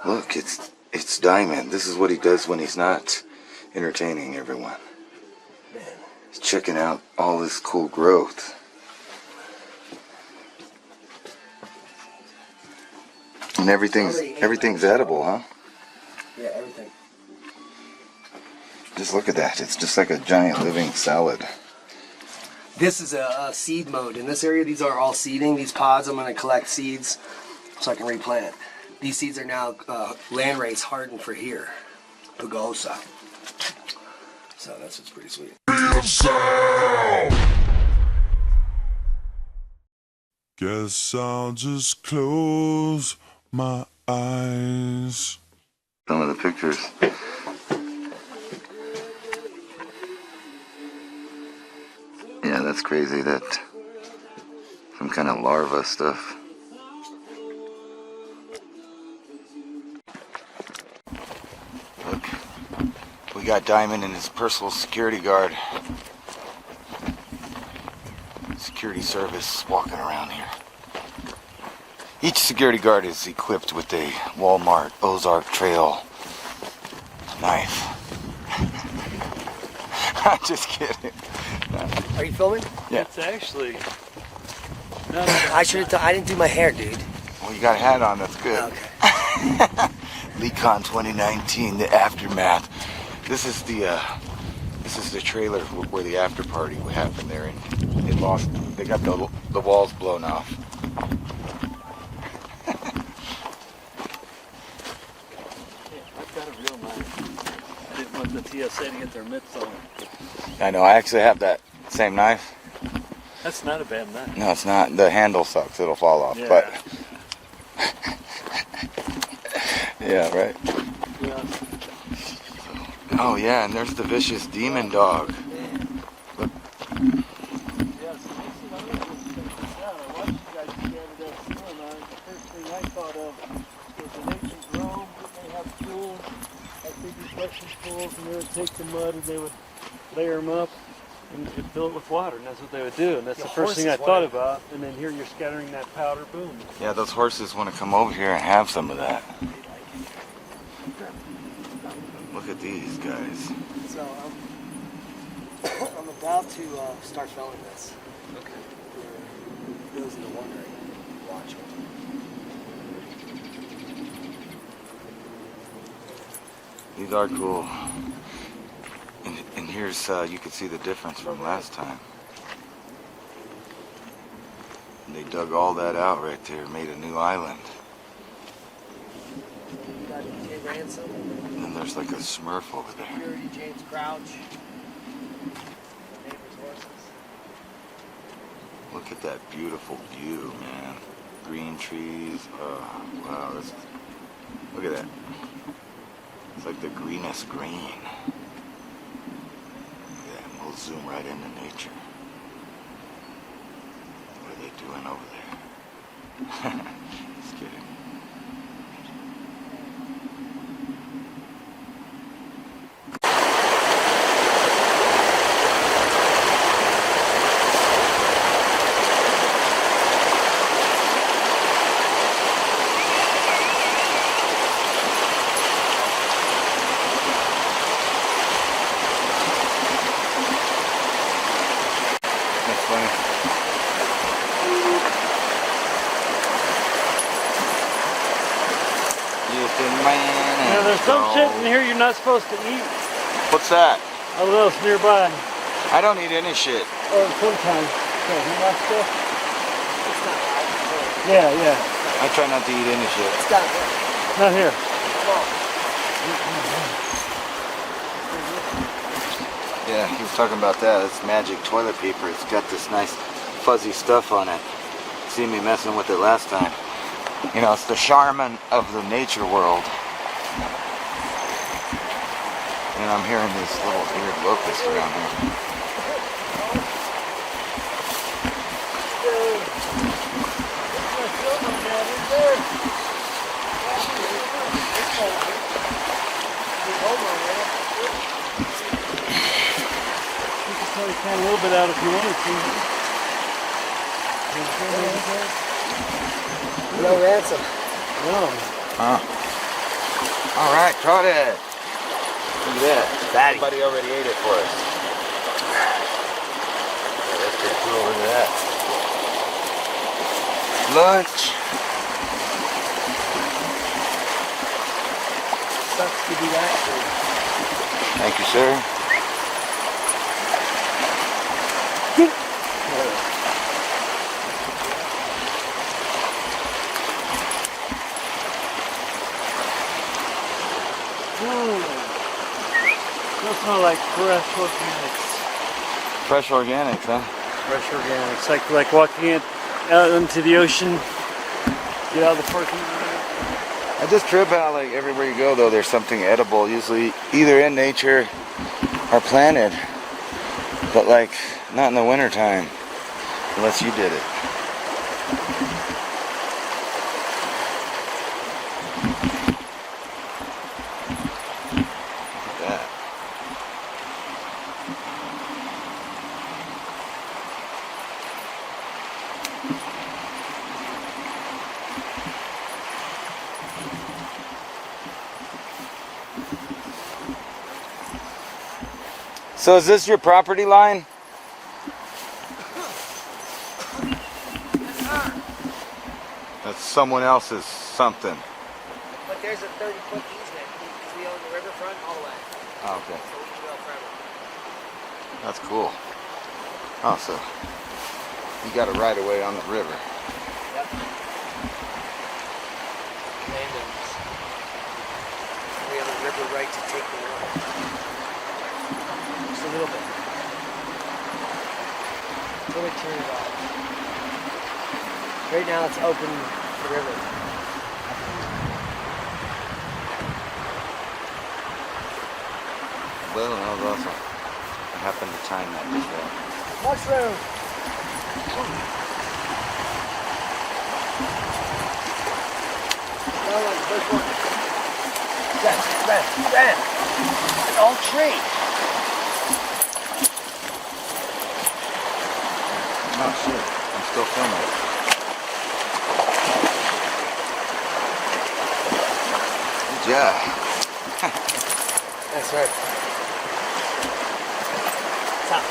Look, it's Diamond. This is what he does when he's not entertaining everyone. He's checking out all this cool growth. And everything's edible, huh? Yeah, everything. Just look at that. It's just like a giant living salad. This is a seed mode. In this area, these are all seeding. These pods, I'm going to collect seeds so I can replant. These seeds are now landrace hardened for here. Pagosa. So that's what's pretty sweet. Guess I'll just close my eyes. Some of the pictures. Yeah, that's crazy. That some kind of larva stuff. Look, we got Diamond and his personal security guard. Security service walking around here. Each security guard is equipped with a Walmart Ozark Trail knife. I'm just kidding. Are you filming? Yeah. It's actually... I didn't do my hair, dude. Well, you got a hat on, that's good. Okay. LeeCon 2019, the aftermath. This is the trailer where the after party would happen there, and they got the walls blown off. I've got a real knife. I didn't want the TSA to get their mitts on. I know, I actually have that same knife. That's not a bad knife. No, it's not. The handle sucks, it'll fall off, Yeah. but... yeah, right? Yeah. Oh yeah, and there's the vicious demon dog. Look. Yes, I watched you guys gather that snow, and the first thing I thought of was an ancient Rome. They have pools, like big reflection pools, and they would take the mud and they would layer them up and fill it with water, and that's what they would do. And that's the first thing I thought about. And then here you're scattering that powder, boom. Yeah, those horses want to come over here and have some of that. Look at these guys. So I'm about to start filming this. Okay. For those that are wondering, watching. These are cool. And here's, you can see the difference from last time. They dug all that out right there, made a new island. Got DJ Ransom. And then there's like a Smurf over there. Security James Crouch. Neighbor's horses. Look at that beautiful view, man. Green trees. Oh, wow. Look at that. It's like the greenest green. Look at that. We'll zoom right into nature. What are they doing over there? Just kidding. Now there's some shit in here you're not supposed to eat. What's that? I don't know, it's nearby. I don't eat any shit. Oh, sometimes. Yeah, you like stuff? It's not right. Yeah. I try not to eat any shit. It's not right. Not here. Yeah, he was talking about that. It's magic toilet paper. It's got this nice fuzzy stuff on it. See me messing with it last time. You know, it's the Charmin of the nature world. And I'm hearing these little weird locusts around here. You can probably can a little bit out if you wanted to. No ransom. No. Huh? All right, caught it. Look at that. Fatty. Somebody already ate it for us. Yeah, that's pretty cool. Look at that. Lunch. Sucks to do that. Thank you, sir. Those smell like fresh organics. Fresh organics, huh? Fresh organics. Like walking out into the ocean, get out of the parking lot. I just trip out like everywhere you go though there's something edible, usually either in nature or planted. But like not in the wintertime. Unless you did it. Look at that. So is this your property line? That's someone else's something. But there's a 30-foot easement because we own the riverfront all the way. Oh, okay. So we can go forever. That's cool. Oh, so you got a right of way on the river. Yep. Landowners. We have a river right to take the water. Just a little bit. Let me turn it off. Right now it's open the river. Well, that was awesome. I happened to time that just right. Mushroom! First one. Red. An old tree. Oh shit, I'm still filming. Good job. That's right. Stop.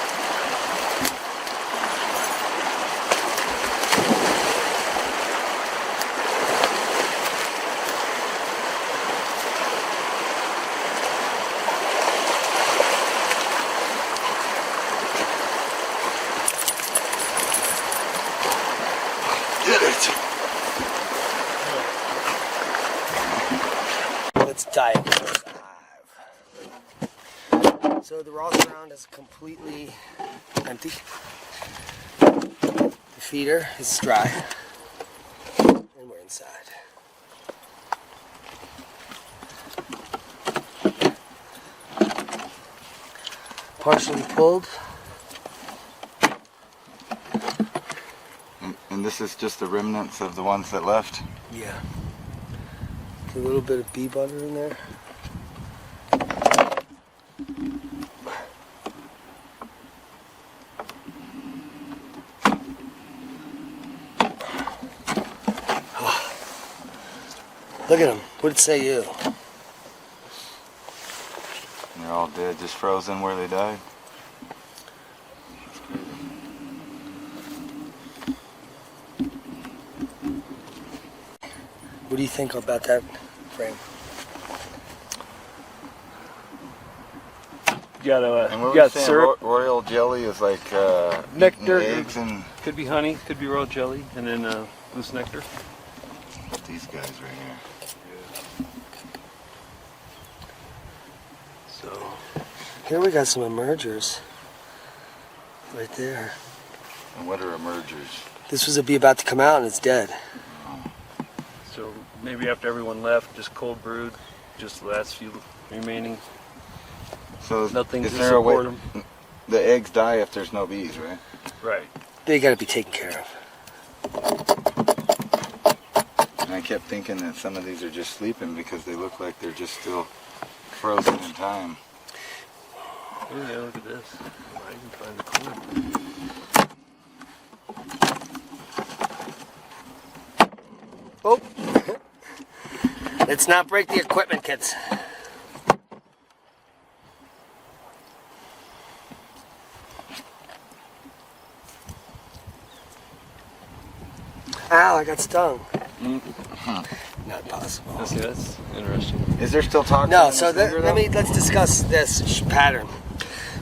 Get it. Let's dive into the hive. So the raw surround is completely empty. The feeder is dry. And we're inside. Partially pulled. And this is just the remnants of the ones that left? Yeah. A little bit of bee butter in there. Look at them. What'd it say you? And they're all dead, just frozen where they died? What do you think about that frame? You got And what you were you got saying? syrup. Royal jelly is like Nectar. eating eggs and Could be honey. Could be royal jelly, and then loose nectar. these guys right here. So here we got some emergers. Right there. And what are emergers? This was a bee about to come out and it's dead. So maybe after everyone left, just cold brewed, just the last few remaining. So Nothing is to there a way? support 'em. The eggs die if there's no bees, right? Right. They gotta be taken care of. And I kept thinking that some of these are just sleeping because they look like they're just still frozen in time. Oh yeah, look at this. I can find the corn. Oh! Let's not break the equipment, kids. Ow, I got stung. Not possible. That's interesting. Is there still toxin? No, in so this liver, let's discuss this pattern.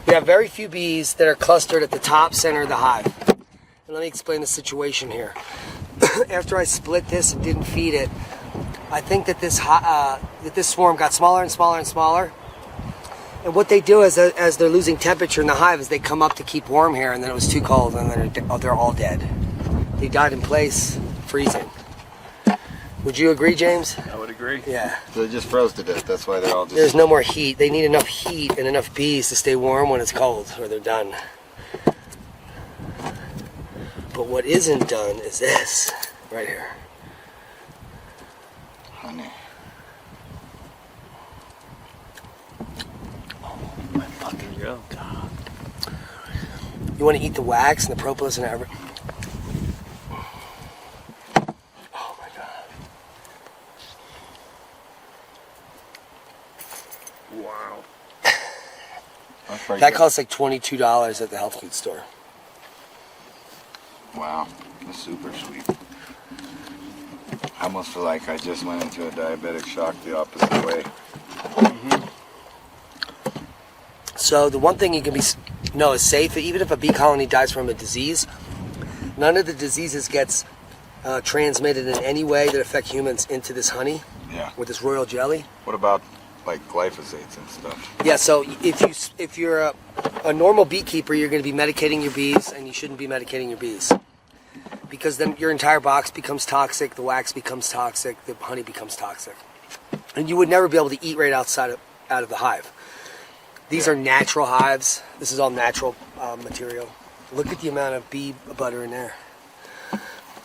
We have very few bees that are clustered at the top center of the hive. And let me explain the situation here. After I split this and didn't feed it, I think that this swarm got smaller and smaller and smaller. And what they do as they're losing temperature in the hive is they come up to keep warm here, and then it was too cold, and then they're all dead. They died in place, freezing. Would you agree, James? I would agree. Yeah. So they just froze to death. That's why they're all just. There's no more heat. They need enough heat and enough bees to stay warm when it's cold, or they're done. But what isn't done is this, right here. Honey. My fucking go. God. You want to eat the wax and the propolis and everything. Oh my God. Wow. That's pretty That good. costs like $22 at the health food store. Wow, that's super sweet. I almost feel like I just went into a diabetic shock the opposite way. So the one thing you can know is safe, even if a bee colony dies from a disease, none of the diseases gets transmitted in any way that affect humans into this honey Yeah. with this royal jelly. What about like glyphosates and stuff? Yeah, so if you're a normal beekeeper, you're going to be medicating your bees, and you shouldn't be medicating your bees. Because then your entire box becomes toxic, the wax becomes toxic, the honey becomes toxic. And you would never be able to eat right out of the hive. These are natural hives. This is all natural material. Look at the amount of bee butter in there.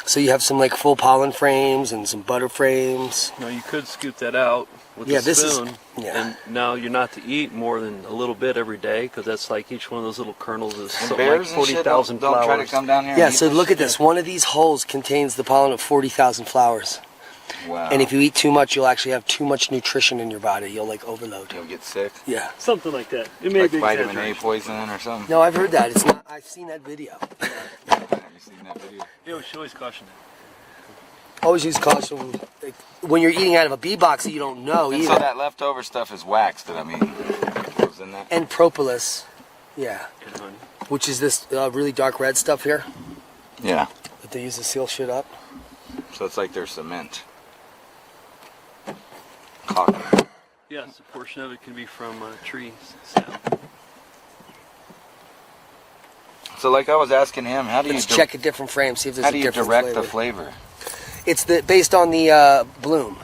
So you have some like full pollen frames and some butter frames. No, you could scoop that out with Yeah, a this is- spoon. yeah. And now you're not to eat more than a little bit every day, because that's like each one of those little kernels is And something like bears and shit 40,000 don't flowers. try to come down here. Yeah, and eat so this look at shit? this. One of these holes contains the pollen of 40,000 flowers. Wow. And if you eat too much, you'll actually have too much nutrition in your body. You'll like overload. You'll get sick. Yeah. Something like that. It may Like be vitamin A exaggeration. poisoning or something. No, I've heard that. It's not. I've seen that video. Have you seen that video? Yeah, we should always caution that. Always use caution when you're eating out of a bee box that you don't know And either. so that leftover stuff is wax that I'm eating. Goes in that. And propolis, yeah, Good honey. which is this really dark red stuff here Yeah. that they use to seal shit up. So it's like their cement. Cotton. Yes, a portion of it can be from tree sap. So like I was asking him, how do you Let's check a different frame, see if there's how a do you different direct flavor. the flavor? It's based on the bloom.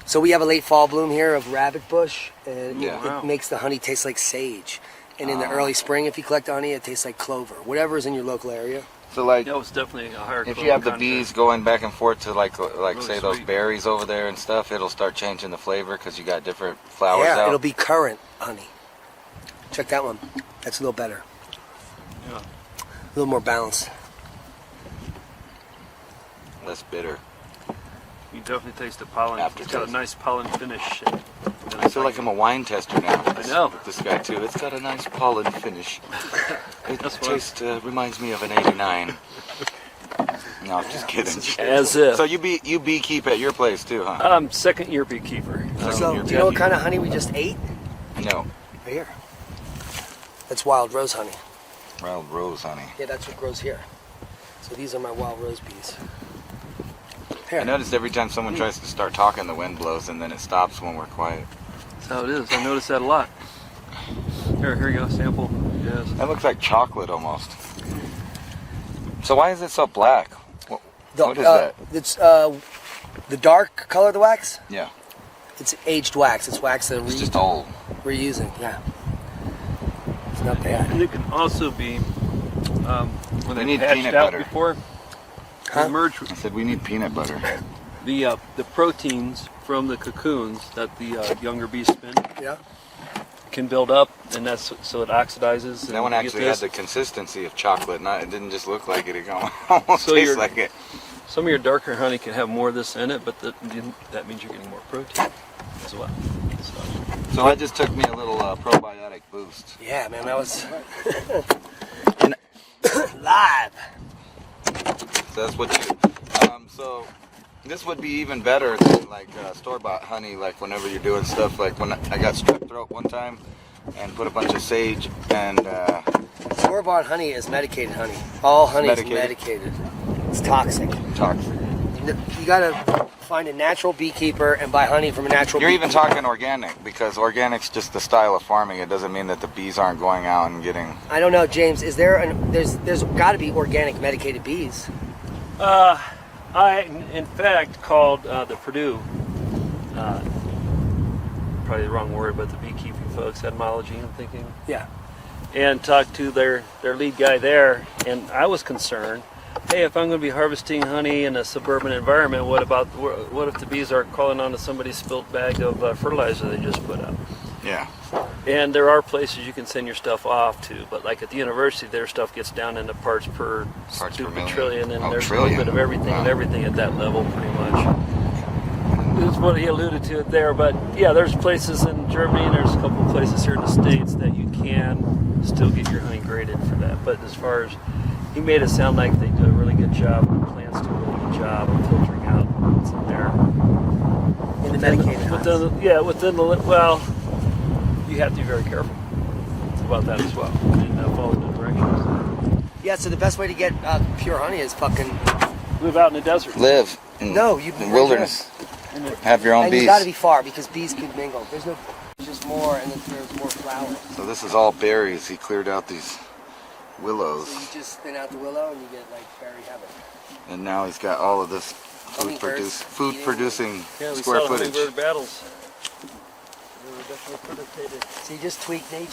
So we have a late fall bloom here of rabbit bush, and Yeah. Wow. it makes the honey taste like sage. And in the Oh. early spring, if you collect honey, it tastes like clover. Whatever is in your local area. So like That was definitely a higher if you have the content. bees going back and forth to like Really say those sweet. berries over there and stuff, it'll start changing the flavor because you got different flowers Yeah, out. it'll be currant honey. Check that one. That's a little better. Yeah. A little more balanced. less bitter. You definitely taste the pollen. It's got Aftertaste. a nice pollen finish. I feel like I'm a wine tester now. I know. With this guy too. It's got a nice pollen finish. It That's why- tastes reminds me of an '89. No, I'm just kidding. As if. So you beekeep at your place too, huh? Second year beekeeper. So, you're do you know what good. kind of honey we just ate? No, Right here. That's wild rose honey. wild rose honey. Yeah, that's what grows here. So these are my wild rose bees. Here. I noticed every time someone tries to start talking, the wind blows, and then it stops when we're quiet. That's how it is. I noticed that a lot. Here you go, sample. Yes. That looks like chocolate almost. So why is it so black? What is that? It's the dark color of the wax. Yeah, It's aged wax. It's wax that it's just old. reusing. Yeah. It's not bad. And it can also be when We they need hatched peanut out butter. before. Huh? They merge I said we need peanut butter. the proteins from the cocoons that the younger bees spin Yeah. can build up, and that's so it oxidizes. That one and you get actually had this. the consistency of chocolate. Not, it didn't just look like it. It almost So tastes you're- like it. Some of your darker honey can have more of this in it, but that means you're getting more protein as well. So I just took me a little probiotic boost. Yeah, man, that was live. So that's what you. So this would be even better than like store-bought honey. Like whenever you're doing stuff, like when I got strep throat one time, and put a bunch of sage and. Store-bought honey is medicated honey. All honey is Medicated. medicated. It's toxic. Toxic. You gotta find a natural beekeeper and buy honey from a natural You're beekeeper. even talking organic because organic's just the style of farming. It doesn't mean that the bees aren't going out and getting. I don't know, James. Is there there's got to be organic medicated bees? I, in fact, called the Purdue, probably the wrong word, but the beekeeping folks, etymology, I'm thinking, Yeah. and talked to their lead guy there, and I was concerned. Hey, if I'm going to be harvesting honey in a suburban environment, what if the bees are crawling onto somebody's spilt bag of fertilizer they just put out? Yeah. And there are places you can send your stuff off to, but like at the university, their stuff gets down into parts per million. trillion, and Oh, there's trillion. a little bit of everything and Wow. everything at that level, pretty much. That's what he alluded to it there, but yeah, there's places in Germany and there's a couple of places here in the States that you can still get your honey graded for that. But as far as he made it sound like they do a really good job, the plants do a really good job of filtering out what's in there. In the medicated honey. Within the well, you have to be very careful about that as well and follow the directions. Yeah. So the best way to get pure honey is fucking. Live out in the desert. Live in No, you the wilderness. And it- Have your own And bees. you got to be far because bees can mingle. There's just more, and then there's more flowers. So this is all berries. He cleared out these willows, So you just spin out the willow and you get like berry heaven. and now he's got all of this Hummingbirds food eating. producing Yeah, we square saw footage. hummingbird battles. They were definitely predicted. So you just tweak nature.